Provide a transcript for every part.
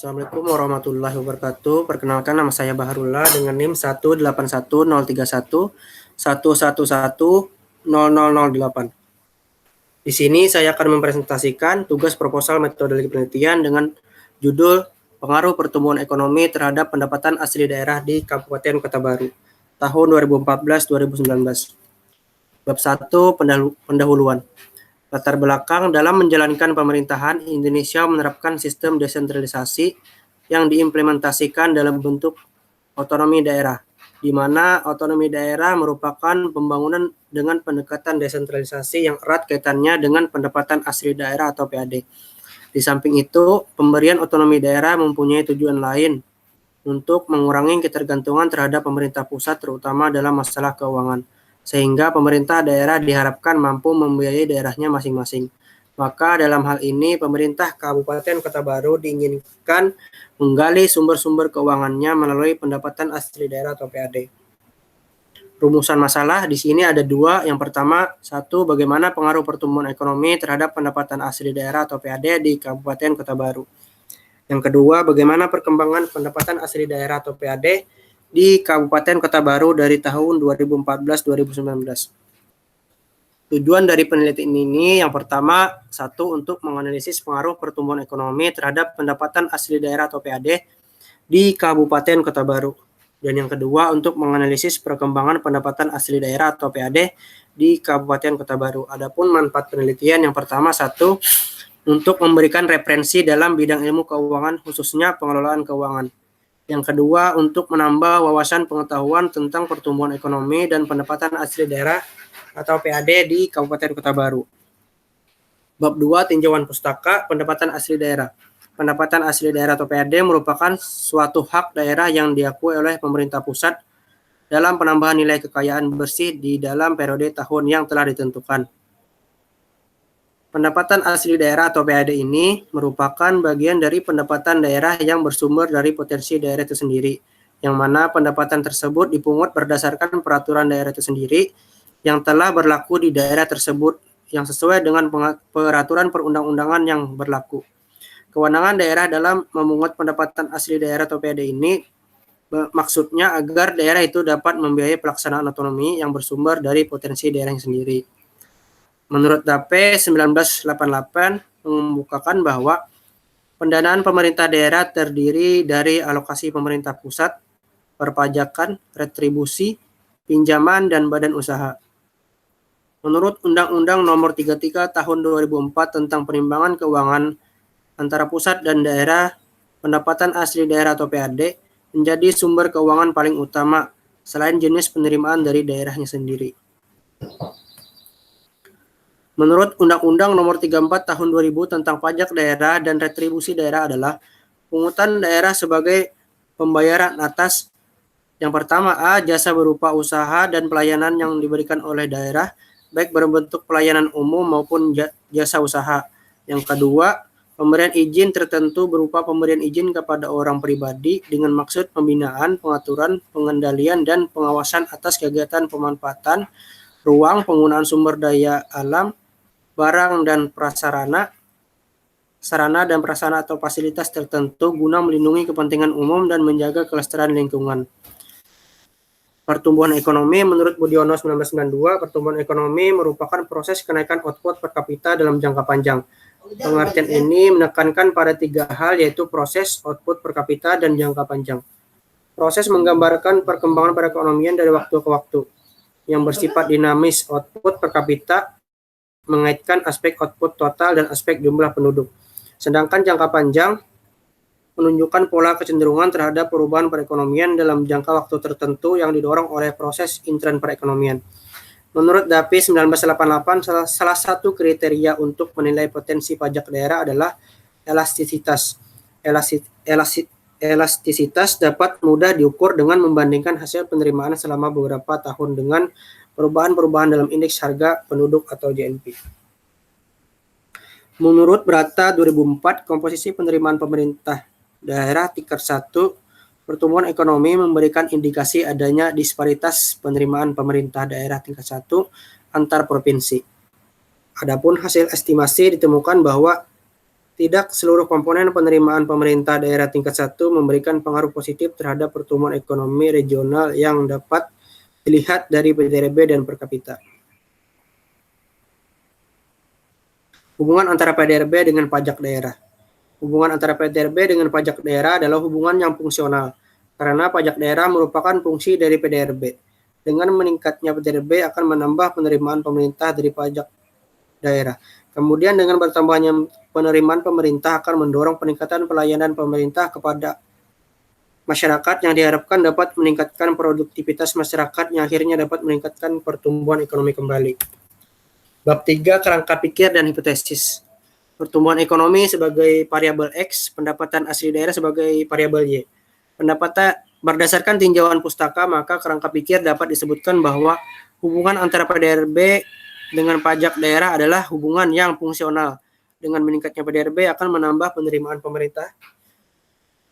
Assalamualaikum warahmatullahi wabarakatuh. Perkenalkan, nama saya Baharullah dengan NIM 1810311111008. Di sini saya akan mempresentasikan tugas proposal metodologi penelitian dengan judul Pengaruh Pertumbuhan Ekonomi Terhadap Pendapatan Asli Daerah di Kabupaten Kota Baru tahun 2014-2019. Bab 1, pendahuluan. Latar belakang dalam menjalankan pemerintahan, Indonesia menerapkan sistem desentralisasi yang diimplementasikan dalam bentuk otonomi daerah, di mana otonomi daerah merupakan pembangunan dengan pendekatan desentralisasi yang erat kaitannya dengan pendapatan asli daerah atau PAD. Di samping itu, pemberian otonomi daerah mempunyai tujuan lain untuk mengurangi ketergantungan terhadap pemerintah pusat, terutama dalam masalah keuangan, sehingga pemerintah daerah diharapkan mampu membiayai daerahnya masing-masing. Maka dalam hal ini pemerintah Kabupaten Kota Baru diinginkan menggali sumber-sumber keuangannya melalui pendapatan asli daerah atau PAD. Rumusan masalah di sini ada dua. Yang pertama, satu, bagaimana pengaruh pertumbuhan ekonomi terhadap pendapatan asli daerah atau PAD di Kabupaten Kota Baru. Yang kedua, bagaimana perkembangan pendapatan asli daerah atau PAD di Kabupaten Kota Baru dari tahun 2014-2019. Tujuan dari penelitian ini yang pertama, satu, untuk menganalisis pengaruh pertumbuhan ekonomi terhadap pendapatan asli daerah atau PAD di Kabupaten Kota Baru. Dan yang kedua, untuk menganalisis perkembangan pendapatan asli daerah atau PAD di Kabupaten Kota Baru. Adapun manfaat penelitian yang pertama, satu, untuk memberikan referensi dalam bidang ilmu keuangan, khususnya pengelolaan keuangan. Yang kedua, untuk menambah wawasan pengetahuan tentang pertumbuhan ekonomi dan pendapatan asli daerah atau PAD di Kabupaten Kota Baru. Bab 2, tinjauan pustaka, pendapatan asli daerah. Pendapatan asli daerah atau PAD merupakan suatu hak daerah yang diakui oleh pemerintah pusat dalam penambahan nilai kekayaan bersih di dalam periode tahun yang telah ditentukan. Pendapatan asli daerah atau PAD ini merupakan bagian dari pendapatan daerah yang bersumber dari potensi daerah itu sendiri, yang mana pendapatan tersebut dipungut berdasarkan peraturan daerah itu sendiri yang telah berlaku di daerah tersebut yang sesuai dengan peraturan perundang-undangan yang berlaku. Kewenangan daerah dalam memungut pendapatan asli daerah atau PAD ini maksudnya agar daerah itu dapat membiayai pelaksanaan otonomi yang bersumber dari potensi daerahnya sendiri. Menurut DAP 1988 mengemukakan bahwa pendanaan pemerintah daerah terdiri dari alokasi pemerintah pusat, perpajakan, retribusi, pinjaman, dan badan usaha. Menurut Undang-Undang Nomor 33 Tahun 2004 tentang Penimbangan Keuangan antara pusat dan daerah, pendapatan asli daerah atau PAD menjadi sumber keuangan paling utama selain jenis penerimaan dari daerahnya sendiri. Menurut Undang-Undang Nomor 34 Tahun 2000 tentang Pajak Daerah dan Retribusi Daerah adalah pungutan daerah sebagai pembayaran atas yang pertama, A, jasa berupa usaha dan pelayanan yang diberikan oleh daerah, baik berbentuk pelayanan umum maupun jasa usaha. Yang kedua, pemberian izin tertentu berupa pemberian izin kepada orang pribadi dengan maksud pembinaan, pengaturan, pengendalian, dan pengawasan atas kegiatan pemanfaatan ruang, penggunaan sumber daya alam, barang dan prasarana, sarana dan prasarana atau fasilitas tertentu guna melindungi kepentingan umum dan menjaga kelestarian lingkungan. Pertumbuhan ekonomi menurut Budiono 1992, pertumbuhan ekonomi merupakan proses kenaikan output per kapita dalam jangka panjang. Pengertian ini menekankan pada tiga hal, yaitu proses, output per kapita, dan jangka panjang. Proses menggambarkan perkembangan perekonomian dari waktu ke waktu yang bersifat dinamis. Output per kapita mengaitkan aspek output total dan aspek jumlah penduduk. Sedangkan jangka panjang menunjukkan pola kecenderungan terhadap perubahan perekonomian dalam jangka waktu tertentu yang didorong oleh proses intern perekonomian. Menurut DAPI 1988, salah satu kriteria untuk menilai potensi pajak daerah adalah elastisitas. Elastisitas dapat mudah diukur dengan membandingkan hasil penerimaan selama beberapa tahun dengan perubahan-perubahan dalam indeks harga penduduk atau JNP. Menurut Brata 2004, komposisi penerimaan pemerintah daerah tingkat 1, pertumbuhan ekonomi memberikan indikasi adanya disparitas penerimaan pemerintah daerah tingkat 1 antar provinsi. Adapun hasil estimasi ditemukan bahwa Tidak seluruh komponen penerimaan pemerintah daerah tingkat 1 memberikan pengaruh positif terhadap pertumbuhan ekonomi regional yang dapat dilihat dari PDRB dan per kapita. Hubungan antara PDRB dengan pajak daerah. Hubungan antara PDRB dengan pajak daerah adalah hubungan yang fungsional, karena pajak daerah merupakan fungsi dari PDRB. Dengan meningkatnya PDRB akan menambah penerimaan pemerintah dari pajak daerah. Kemudian dengan bertambahnya penerimaan pemerintah akan mendorong peningkatan pelayanan pemerintah kepada masyarakat yang diharapkan dapat meningkatkan produktivitas masyarakat yang akhirnya dapat meningkatkan pertumbuhan ekonomi kembali. Bab 3, kerangka pikir dan hipotesis. Pertumbuhan ekonomi sebagai variabel X, pendapatan asli daerah sebagai variabel Y. Pendapatan berdasarkan tinjauan pustaka, maka kerangka pikir dapat disebutkan bahwa hubungan antara PDRB dengan pajak daerah adalah hubungan yang fungsional. Dengan meningkatnya PDRB akan menambah penerimaan pemerintah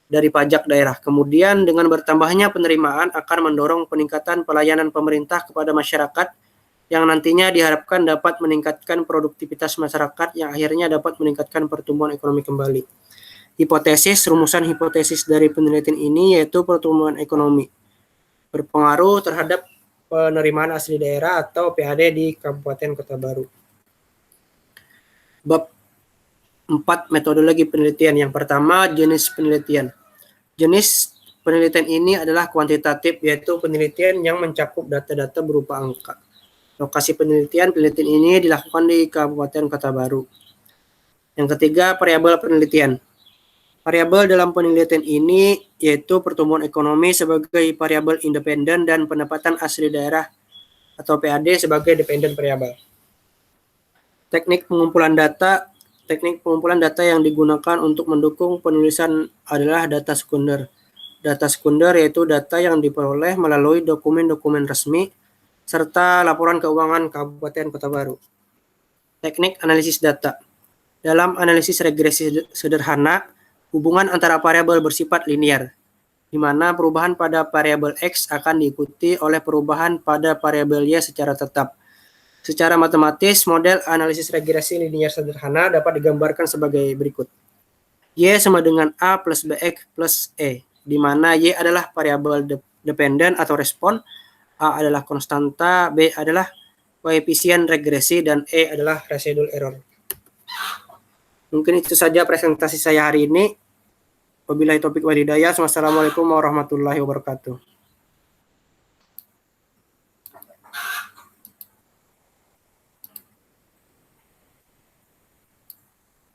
dari pajak daerah. Kemudian dengan bertambahnya penerimaan akan mendorong peningkatan pelayanan pemerintah kepada masyarakat yang nantinya diharapkan dapat meningkatkan produktivitas masyarakat yang akhirnya dapat meningkatkan pertumbuhan ekonomi kembali. Hipotesis, rumusan hipotesis dari penelitian ini yaitu pertumbuhan ekonomi berpengaruh terhadap penerimaan asli daerah atau PAD di Kabupaten Kota Baru. Bab 4, metodologi penelitian. Yang pertama, jenis penelitian. Jenis penelitian ini adalah kuantitatif, yaitu penelitian yang mencakup data-data berupa angka. Lokasi penelitian ini dilakukan di Kabupaten Kota Baru. Yang ketiga, variabel penelitian. Variabel dalam penelitian ini yaitu pertumbuhan ekonomi sebagai variabel independen dan pendapatan asli daerah atau PAD sebagai dependent variabel. Teknik pengumpulan data. Teknik pengumpulan data yang digunakan untuk mendukung penulisan adalah data sekunder. Data sekunder yaitu data yang diperoleh melalui dokumen-dokumen resmi serta laporan keuangan Kabupaten Kota Baru. Teknik analisis data. Dalam analisis regresi sederhana, hubungan antara variabel bersifat linear, di mana perubahan pada variabel X akan diikuti oleh perubahan pada variabel Y secara tetap. Secara matematis, model analisis regresi linear sederhana dapat digambarkan sebagai berikut. Y sama dengan A plus BX plus E, di mana Y adalah variabel dependen atau respon, A adalah konstanta, B adalah koefisien regresi, dan E adalah residual error. Mungkin itu saja presentasi saya hari ini. Wabillahi taufiq wal hidayah. Wassalamualaikum warahmatullahi wabarakatuh.